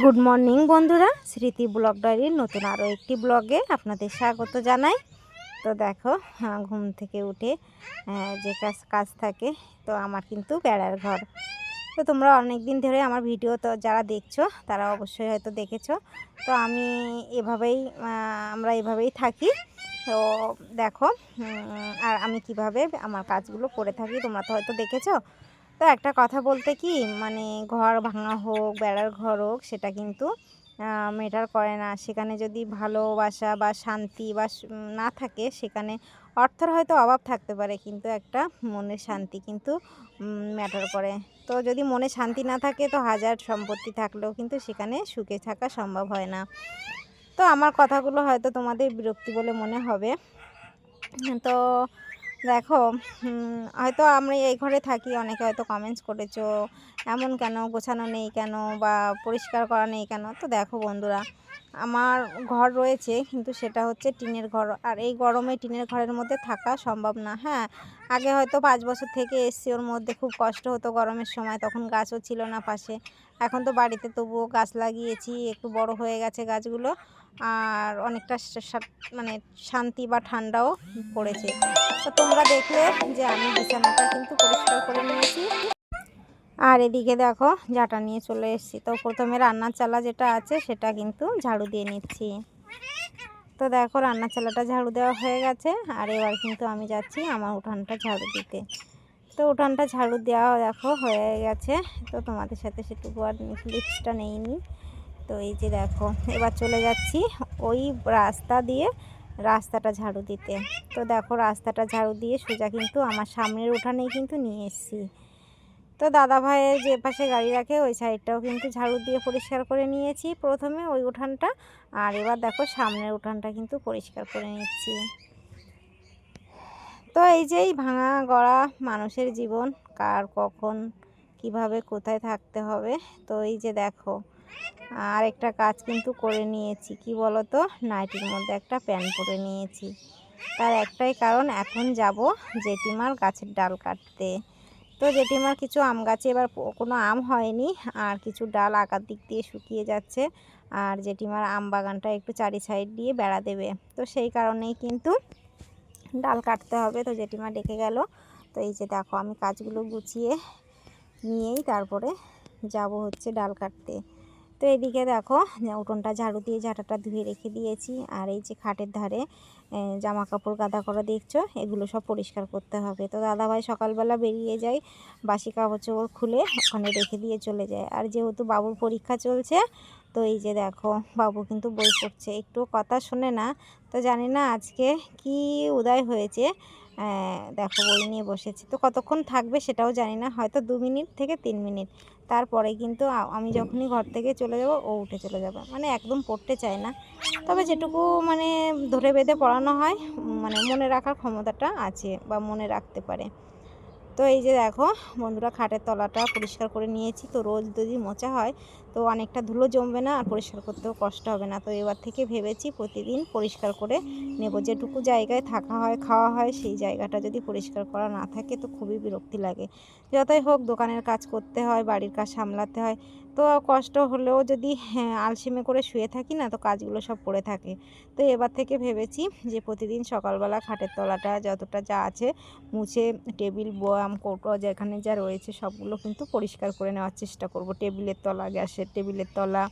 Good morning বন্ধুরা, স্মৃতি blog ডায়েরির নতুন আরও একটি ব্লগে আপনাদের স্বাগত জানাই। তো দেখো, ঘুম থেকে উঠে যে কাজ থাকে, তো আমার কিন্তু বেড়ার ঘর। তো তোমরা অনেক দিন ধরে আমার ভিডিও তো যারা দেখছো তারা অবশ্যই হয়তো দেখেছো। তো আমি আমরা এভাবেই থাকি। তো দেখো, আর আমি কিভাবে আমার কাজগুলো করে থাকি তোমরা তো হয়তো দেখেছো। তো একটা কথা বলতে কি, মানে ঘর ভাঙা হোক, বেড়ার ঘর হোক, সেটা কিন্তু ম্যাটার করে না। সেখানে যদি ভালোবাসা বা শান্তি বা না থাকে, সেখানে অর্থের হয়তো অভাব থাকতে পারে, কিন্তু একটা মনের শান্তি কিন্তু ম্যাটার করে। তো যদি মনে শান্তি না থাকে, তো হাজার সম্পত্তি থাকলেও কিন্তু সেখানে সুখে থাকা সম্ভব হয় না। তো আমার কথাগুলো হয়তো তোমাদের বিরক্তি বলে মনে হবে। তো দেখো, হয়তো আমরা এই ঘরে থাকি, অনেকে হয়তো কমেন্টস করেছো এমন কেন, গোছানো নেই কেন, বা পরিষ্কার করা নেই কেন। তো দেখো বন্ধুরা, আমার ঘর রয়েছে, কিন্তু সেটা হচ্ছে টিনের ঘর, আর এই গরমে টিনের ঘরের মধ্যে থাকা সম্ভব না। হ্যাঁ, আগে হয়তো 5 বছর থেকে এসছি, ওর মধ্যে খুব কষ্ট হতো গরমের সময়, তখন গাছও ছিল না পাশে। এখন তো বাড়িতে তবুও গাছ লাগিয়েছি, একটু বড় হয়ে গেছে গাছগুলো, আর অনেকটা মানে শান্তি বা ঠান্ডাও পড়েছে। তো তোমরা দেখলে যে আমি বিছানাটা কিন্তু পরিষ্কার করে নিয়েছি, আর এদিকে দেখো ঝাঁটা নিয়ে চলে এসেছি। তো প্রথমে রান্নার চালা যেটা আছে সেটা কিন্তু ঝাড়ু দিয়ে নিচ্ছি। তো দেখো, রান্নার চালাটা ঝাড়ু দেওয়া হয়ে গেছে, আর এবার কিন্তু আমি যাচ্ছি আমার উঠানটা ঝাড়ু দিতে। তো উঠানটা ঝাড়ু দেওয়া দেখো হয়ে গেছে। তো তোমাদের সাথে সেটুকু আর ক্লিপসটা নেইনি। তো এই যে দেখো, এবার চলে যাচ্ছি ওই রাস্তাটা ঝাড়ু দিতে। তো দেখো, রাস্তাটা ঝাড়ু দিয়ে সোজা কিন্তু আমার সামনের উঠানেই কিন্তু নিয়ে এসেছি। তো দাদা ভাইয়ের যে পাশে গাড়ি রাখে ওই সাইডটাও কিন্তু ঝাড়ু দিয়ে পরিষ্কার করে নিয়েছি প্রথমে ওই উঠানটা, আর এবার দেখো সামনের উঠানটা কিন্তু পরিষ্কার করে নিচ্ছি। তো এই যে এই ভাঙা গড়া মানুষের জীবন, কার কখন কিভাবে কোথায় থাকতে হবে। তো এই যে দেখো, আর একটা কাজ কিন্তু করে নিয়েছি, কি বলো তো, নাইটির মধ্যে একটা প্যান্ট পরে নিয়েছি। তার একটাই কারণ, এখন যাব জেঠিমার গাছের ডাল কাটতে। তো জেঠিমার কিছু আম গাছে এবার কোনো আম হয়নি, আর কিছু ডাল আগার দিক দিয়ে শুকিয়ে যাচ্ছে, আর জেঠিমার আম বাগানটা একটু চারি সাইড দিয়ে বেড়া দেবে। তো সেই কারণেই কিন্তু ডাল কাটতে হবে। তো জেঠিমা ডেকে গেল। তো এই যে দেখো, আমি কাজগুলো গুছিয়ে নিয়েই তারপরে যাব হচ্ছে ডাল কাটতে। তো এদিকে দেখো, উঠোনটা ঝাড়ু দিয়ে ঝাঁটাটা ধুয়ে রেখে দিয়েছি, আর এই যে খাটের ধারে জামা কাপড় গাদা করা দেখছো, এগুলো সব পরিষ্কার করতে হবে। তো দাদাভাই সকালবেলা বেরিয়ে যায়, বাসি কাপড় চোপড় খুলে ওখানে রেখে দিয়ে চলে যায়। আর যেহেতু বাবুর পরীক্ষা চলছে, তো এই যে দেখো, বাবু কিন্তু বই পড়ছে, একটু কথা শোনে না। তো জানি না আজকে কি উদয় হয়েছে, দেখো বই নিয়ে বসেছে। তো কতক্ষণ থাকবে সেটাও জানি না, হয়তো 2 মিনিট থেকে 3 মিনিট। তারপরে কিন্তু আমি যখনই ঘর থেকে চলে যাব ও উঠে চলে যাবে, মানে একদম পড়তে চায় না। তবে যেটুকু মানে ধরে বেঁধে পড়ানো হয়, মানে মনে রাখার ক্ষমতাটা আছে বা মনে রাখতে পারে। তো এই যে দেখো বন্ধুরা, খাটের তলাটা পরিষ্কার করে নিয়েছি। তো রোজ যদি মোছা হয় তো অনেকটা ধুলো জমবে না, আর পরিষ্কার করতেও কষ্ট হবে না। তো এবার থেকে ভেবেছি প্রতিদিন পরিষ্কার করে নেব। যেটুকু জায়গায় থাকা হয়, খাওয়া হয়, সেই জায়গাটা যদি পরিষ্কার করা না থাকে তো খুবই বিরক্তি লাগে। যতই হোক, দোকানের কাজ করতে হয়, বাড়ির কাজ সামলাতে হয়, তো কষ্ট হলেও যদি আলসেমি করে শুয়ে থাকি না, তো কাজগুলো সব পড়ে থাকে। তো এবার থেকে ভেবেছি যে প্রতিদিন সকালবেলা খাটের তলাটা যতটা যা আছে মুছে, টেবিল বয়াম কৌটো যেখানে যা রয়েছে সবগুলো কিন্তু পরিষ্কার করে নেওয়ার চেষ্টা করব। টেবিলের তলা, গ্যাসের টেবিলের তলা,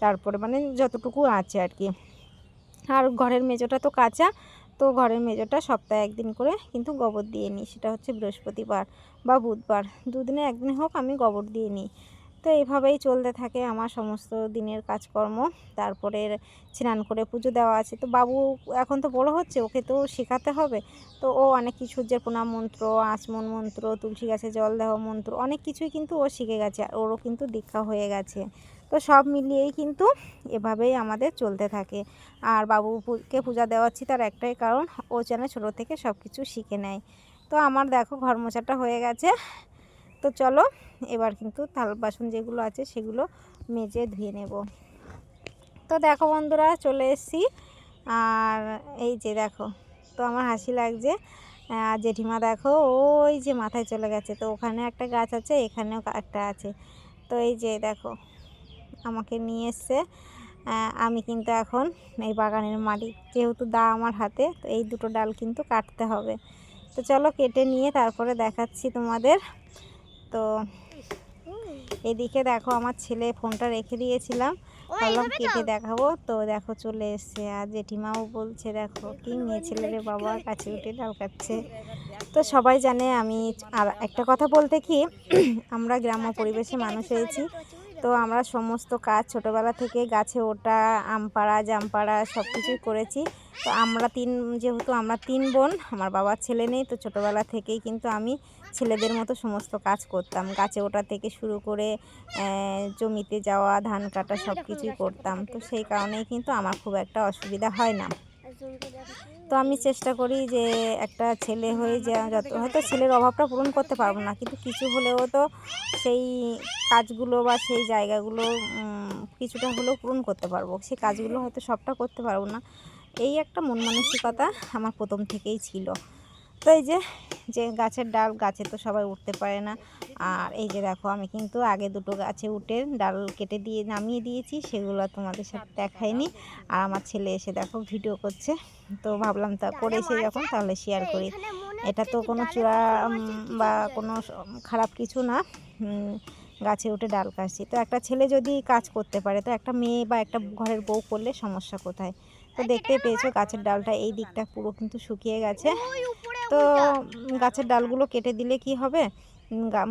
তারপরে মানে যতটুকু আছে আর কি। আর ঘরের মেঝোটা তো কাঁচা, তো ঘরের মেঝোটা সপ্তাহে একদিন করে কিন্তু গোবর দিয়ে নিই, সেটা হচ্ছে বৃহস্পতিবার বা বুধবার, দুদিনে একদিন হোক আমি গোবর দিয়ে নিই। তো এইভাবেই চলতে থাকে আমার সমস্ত দিনের কাজকর্ম। তারপরে স্নান করে পুজো দেওয়া আছে। তো বাবু এখন তো বড় হচ্ছে, ওকে তো শেখাতে হবে। তো ও অনেক কিছু, সূর্যের প্রণাম মন্ত্র, আচমন মন্ত্র, তুলসী গাছে জল দেওয়া মন্ত্র, অনেক কিছুই কিন্তু ও শিখে গেছে, আর ওরও কিন্তু দীক্ষা হয়ে গেছে। তো সব মিলিয়েই কিন্তু এভাবেই আমাদের চলতে থাকে। আর বাবুকে পূজা দেওয়াচ্ছি তার একটাই কারণ, ও যেন ছোটো থেকে সব কিছু শিখে নেয়। তো আমার দেখো ঘর মোছাটা হয়ে গেছে। তো চলো, এবার কিন্তু থাল বাসন যেগুলো আছে সেগুলো মেজে ধুয়ে নেব। তো দেখো বন্ধুরা, চলে এসেছি। আর এই যে দেখো, তো আমার হাসি লাগছে, জেঠিমা দেখো ওই যে মাথায় চলে গেছে। তো ওখানে একটা গাছ আছে, এখানেও একটা আছে। তো এই যে দেখো, আমাকে নিয়ে এসছে। আমি কিন্তু এখন এই বাগানের মালিক, যেহেতু দা আমার হাতে, তো এই দুটো ডাল কিন্তু কাটতে হবে। তো চলো কেটে নিয়ে তারপরে দেখাচ্ছি তোমাদের। তো এদিকে দেখো আমার ছেলে ফোনটা রেখে দিয়েছিলাম, ভাবলাম কেটে দেখাবো, তো দেখো চলে এসছে। আর জেঠিমাও বলছে দেখো কি মেয়ে ছেলে রে বাবা, কাছে উঠে ডাল কাটছে। তো সবাই জানে আমি, আর একটা কথা বলতে কি আমরা গ্রাম্য পরিবেশে মানুষ হয়েছি, তো আমরা সমস্ত কাজ ছোটোবেলা থেকে গাছে ওঠা, আম পাড়া, জাম পাড়া সব কিছুই করেছি। তো যেহেতু আমরা 3 বোন, আমার বাবার ছেলে নেই, তো ছোটোবেলা থেকেই কিন্তু আমি ছেলেদের মতো সমস্ত কাজ করতাম, গাছে ওঠা থেকে শুরু করে জমিতে যাওয়া, ধান কাটা সব কিছুই করতাম। তো সেই কারণেই কিন্তু আমার খুব একটা অসুবিধা হয় না। তো আমি চেষ্টা করি যে একটা ছেলে হয়ে যত, হয়তো ছেলের অভাবটা পূরণ করতে পারবো না, কিন্তু কিছু হলেও তো সেই কাজগুলো বা সেই জায়গাগুলো কিছুটা হলেও পূরণ করতে পারবো। সেই কাজগুলো হয়তো সবটা করতে পারবো না, এই একটা মন মানসিকতা আমার প্রথম থেকেই ছিল। তো এই যে গাছের ডাল, গাছে তো সবাই উঠতে পারে না। আর এই যে দেখো আমি কিন্তু আগে দুটো গাছে উঠে ডাল কেটে দিয়ে নামিয়ে দিয়েছি, সেগুলো তোমাদের সাথে দেখাইনি। আর আমার ছেলে এসে দেখো ভিডিও করছে, তো ভাবলাম তা করেছে যখন তাহলে শেয়ার করি। এটা তো কোনো চূড়া বা কোনো খারাপ কিছু না, গাছে উঠে ডাল কাটছি। তো একটা ছেলে যদি কাজ করতে পারে, তো একটা মেয়ে বা একটা ঘরের বউ করলে সমস্যা কোথায়? তো দেখতেই পেয়েছো গাছের ডালটা এই দিকটা পুরো কিন্তু শুকিয়ে গেছে। তো গাছের ডালগুলো কেটে দিলে কি হবে,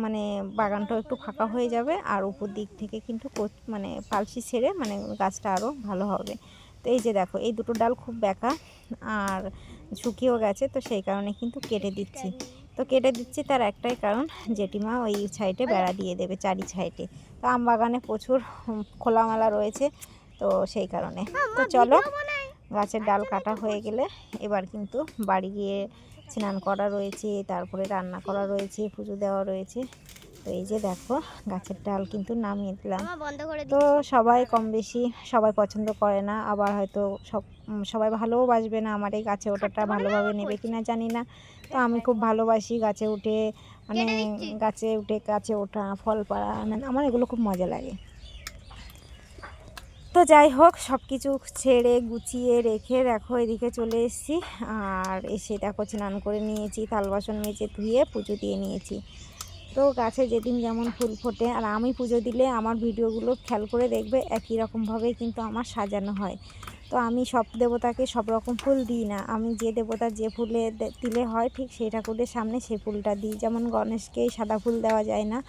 মানে বাগানটাও একটু ফাঁকা হয়ে যাবে, আর উপর দিক থেকে কিন্তু মানে পালসি ছেড়ে মানে গাছটা আরও ভালো হবে। তো এই যে দেখো এই দুটো ডাল খুব বেঁকা আর শুকিয়েও গেছে, তো সেই কারণে কিন্তু কেটে দিচ্ছি। তো কেটে দিচ্ছি তার একটাই কারণ, জেঠিমা ওই সাইডে বেড়া দিয়ে দেবে, চারি সাইডে। তো আম বাগানে প্রচুর খোলামেলা রয়েছে, তো সেই কারণে। তো চলো গাছের ডাল কাটা হয়ে গেলে এবার কিন্তু বাড়ি গিয়ে স্নান করা রয়েছে, তারপরে রান্না করা রয়েছে, পুজো দেওয়া রয়েছে। তো এই যে দেখো গাছের ডাল কিন্তু নামিয়ে দিলাম। তো সবাই কম বেশি সবাই পছন্দ করে না, আবার হয়তো সবাই ভালোও বাসবে না, আমার এই গাছে ওঠাটা ভালোভাবে নেবে কিনা জানি না। তো আমি খুব ভালোবাসি গাছে উঠে, মানে গাছে ওঠা, ফল পাড়া, আমার এগুলো খুব মজা লাগে। তো যাই হোক সব কিছু ছেড়ে গুছিয়ে রেখে দেখো এদিকে চলে এসেছি। আর এসে দেখো স্নান করে নিয়েছি, থাল বাসন মেজে ধুয়ে পুজো দিয়ে নিয়েছি। তো গাছে যেদিন যেমন ফুল ফোটে, আর আমি পুজো দিলে আমার ভিডিওগুলো খেয়াল করে দেখবে একই রকমভাবেই কিন্তু আমার সাজানো হয়। তো আমি সব দেবতাকে সব রকম ফুল দিই না, আমি যে দেবতার যে ফুলে দিলে হয় ঠিক সেই ঠাকুরের সামনে সেই ফুলটা দিই। যেমন গণেশকে সাদা ফুল দেওয়া যায় না,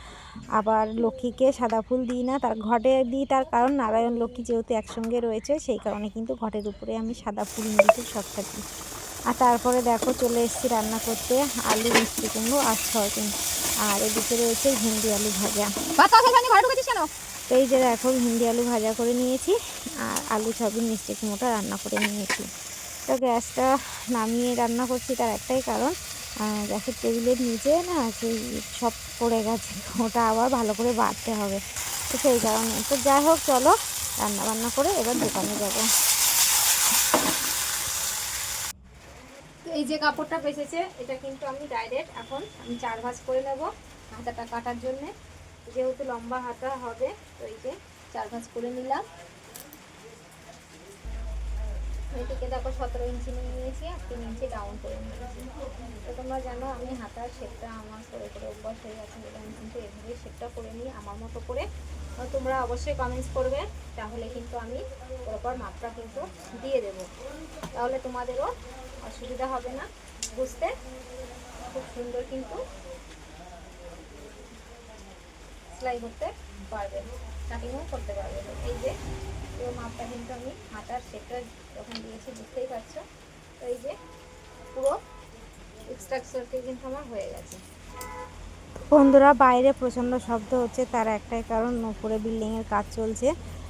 আবার লক্ষ্মীকে সাদা ফুল দিই না, তার ঘটে দিই, তার কারণ নারায়ণ লক্ষ্মী যেহেতু একসঙ্গে রয়েছে, সেই কারণে কিন্তু ঘটের উপরে আমি সাদা ফুল মিলতে সব থাকি। আর তারপরে দেখো চলে এসেছি রান্না করতে, আলু, মিষ্টি কুমড়ো আর সয়াবিন। আর এদিকে রয়েছে ভিন্ডি আলু ভাজা। তো এই যে দেখো ভিন্ডি আলু ভাজা করে নিয়েছি, আর আলু, সয়াবিন, মিষ্টি কুমড়োটা রান্না করে নিয়েছি। তো গ্যাসটা নামিয়ে রান্না করছি তার একটাই কারণ, গ্যাসের টেবিলের নিচে না সেই সব পড়ে গেছে, ওটা আবার ভালো করে বাড়তে হবে, তো সেই কারণে। তো যাই হোক চলো রান্না বান্না করে এবার দোকানে যাব। তো এই যে কাপড়টা বেঁচেছে, এটা কিন্তু আমি ডাইরেক্ট এখন আমি 4 ভাঁজ করে নেব হাতাটা কাটার জন্যে, যেহেতু লম্বা হাতা হবে। তো এই যে 4 ভাঁজ করে নিলাম। এদিকে দেখো 17 ইঞ্চি নিয়ে নিয়েছি, আর 3 ইঞ্চি ডাউন করে নিয়েছি। তো তোমরা জানো আমি হাতার শেপটা আমার করে অভ্যাস হয়ে গেছে, আমি কিন্তু এভাবে শেপটা করে নিই আমার মতো করে। তোমরা অবশ্যই কমেন্টস করবে, তাহলে কিন্তু আমি প্রপার মাপটা কিন্তু দিয়ে দেব, তাহলে তোমাদেরও অসুবিধা হবে না বুঝতে। খুব সুন্দর কিন্তু সেলাই করতে পারবে, কাটিংও করতে পারবে। এই যে পুরো মাপটা কিন্তু আমি হাতার শেপটা যখন দিয়েছি বুঝতেই পারছো। তো এই যে পুরো স্ট্রাকচারটি কিন্তু আমার হয়ে গেছে। বন্ধুরা বাইরে প্রচণ্ড শব্দ হচ্ছে, তার একটাই কারণ উপরে বিল্ডিংয়ের কাজ চলছে,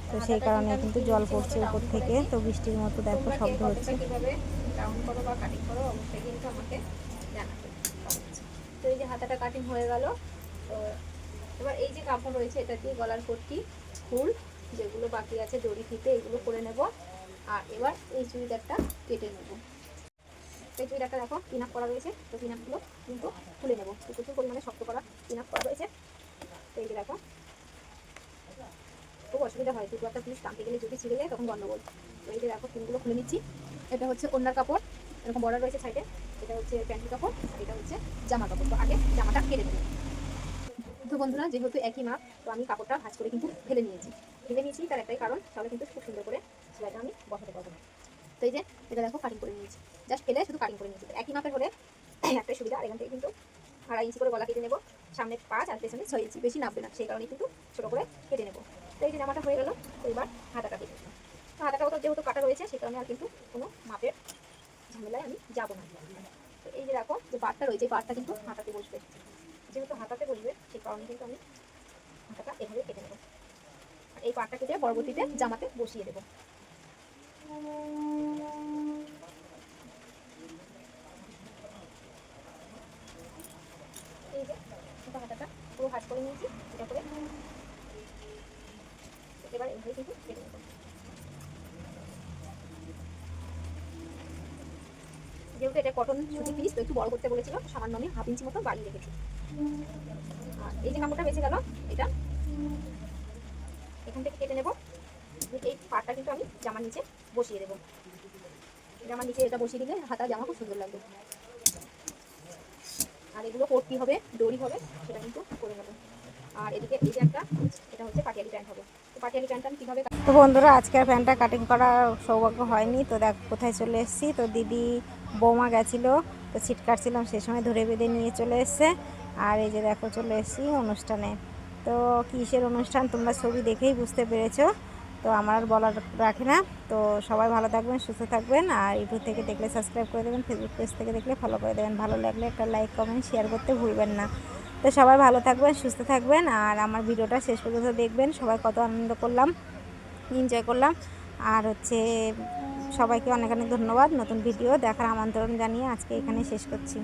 তো সেই কারণে কিন্তু জল পড়ছে উপর থেকে, তো বৃষ্টির মতো দেখো শব্দ হচ্ছে। কীভাবে ডাউন করো বা কাটিং করো অবশ্যই কিন্তু আমাকে জানাবে। তো এই যে হাতাটা কাটিং হয়ে গেল। তো এবার এই যে কাপড় রয়েছে এটা দিয়ে গলার পট্টি, ফুল যেগুলো বাকি আছে, দড়ি ফিতে এগুলো করে নেব। আর এবার এই চুড়িদারটা কেটে নেব। এই চুড়িদারটা দেখো পিন আপ করা রয়েছে, তো পিন আপগুলো কিন্তু খুলে নেব। তো প্রচুর পরিমাণে শক্ত করা পিন আপ করা রয়েছে। তো এই যে দেখো খুব অসুবিধা হয়, দুটো একটা পিস টানতে গেলে যদি ছিঁড়ে যায় তখন গন্ডগোল। তো এই যে দেখো পিনগুলো খুলে নিচ্ছি। এটা হচ্ছে ওড়নার কাপড়, এরকম বর্ডার রয়েছে সাইডে। এটা হচ্ছে প্যান্টের কাপড়, আর এটা হচ্ছে জামার কাপড়। তো আগে জামাটা কেটে নেব। তো বন্ধুরা, যেহেতু একই মাপ, তো আমি কাপড়টা ভাঁজ করে কিন্তু ফেলে নিয়েছি। তার একটাই কারণ, তাহলে কিন্তু খুব সুন্দর করে সেলাইটা আমি বসাতে পারবো। তো এই যে এটা দেখো কাটিং করে নিয়েছি, জাস্ট ফেলে শুধু কাটিং করে নিয়েছি। তো একই মাপের হলে একটাই সুবিধা, আর এখান থেকে কিন্তু 2.5 ইঞ্চি করে গলা কেটে নেবো। সামনে 5 আর পেছনে 6 ইঞ্চি, বেশি নামবে না, সেই কারণে কিন্তু ছোটো করে কেটে নেবো। তো এই যে জামাটা হয়ে গেল। তো এবার হাতাটা কেটে নেবো। তো হাতাটাও তো যেহেতু কাটা রয়েছে, সেই কারণে আর কিন্তু কোনো মাপের ঝামেলায় আমি যাবো না। তো এই যে দেখো যে পাটটা রয়েছে, পাটটা কিন্তু হাতাতে বসবে। যেহেতু হাতাতে বসবে, সেই কারণে কিন্তু আমি হাতাটা এভাবে কেটে নেবো। আর এই পাটটা কেটে পরবর্তীতে জামাতে বসিয়ে দেবো। এই যে হাতাটা পুরো ভাঁজ করে নিয়েছি, এটা করে এবার এইভাবে কিন্তু কেটে নেবো। যেহেতু এটা কটন সুতি পিস, তো একটু বড় করতে বলেছিল, সামান্য আমি 1/2 ইঞ্চি মতো বাড়িয়ে রেখেছি। আর এই যে কাপড়টা বেঁচে গেল, এটা এখান থেকে কেটে নেব। এই পাটটা কিন্তু আমি জামার নিচে বসিয়ে দেবো। জামার নিচে এটা বসিয়ে দিলে হাতা জামা খুব সুন্দর লাগবে। আর এগুলো পট্টি হবে, দড়ি হবে, সেটা কিন্তু করে নেবো। আর এদিকে এই যে একটা, এটা হচ্ছে পাটিয়ালি প্যান্ট হবে। তো পাটিয়ালি প্যান্টটা আমি কীভাবে, তো বন্ধুরা, আজকের প্যান্টটা কাটিং করার সৌভাগ্য হয়নি। তো দেখ কোথায় চলে এসেছি। তো দিদি বৌমা গেছিলো, তো ছিট কাটছিলাম, সেই সময় ধরে বেঁধে নিয়ে চলে এসছে। আর এই যে দেখো চলে এসেছি অনুষ্ঠানে। তো কিসের অনুষ্ঠান তোমরা ছবি দেখেই বুঝতে পেরেছো। তো আমার আর বলার রাখে না। তো সবাই ভালো থাকবেন, সুস্থ থাকবেন। আর ইউটিউব থেকে দেখলে সাবস্ক্রাইব করে দেবেন, ফেসবুক পেজ থেকে দেখলে ফলো করে দেবেন। ভালো লাগলে একটা লাইক, কমেন্ট, শেয়ার করতে ভুলবেন না। তো সবাই ভালো থাকবেন, সুস্থ থাকবেন। আর আমার ভিডিওটা শেষ পর্যন্ত দেখবেন। সবাই কত আনন্দ করলাম, এনজয় করলাম। আর হচ্ছে সবাইকে অনেক অনেক ধন্যবাদ। নতুন ভিডিও দেখার আমন্ত্রণ জানিয়ে আজকে এখানে শেষ করছি।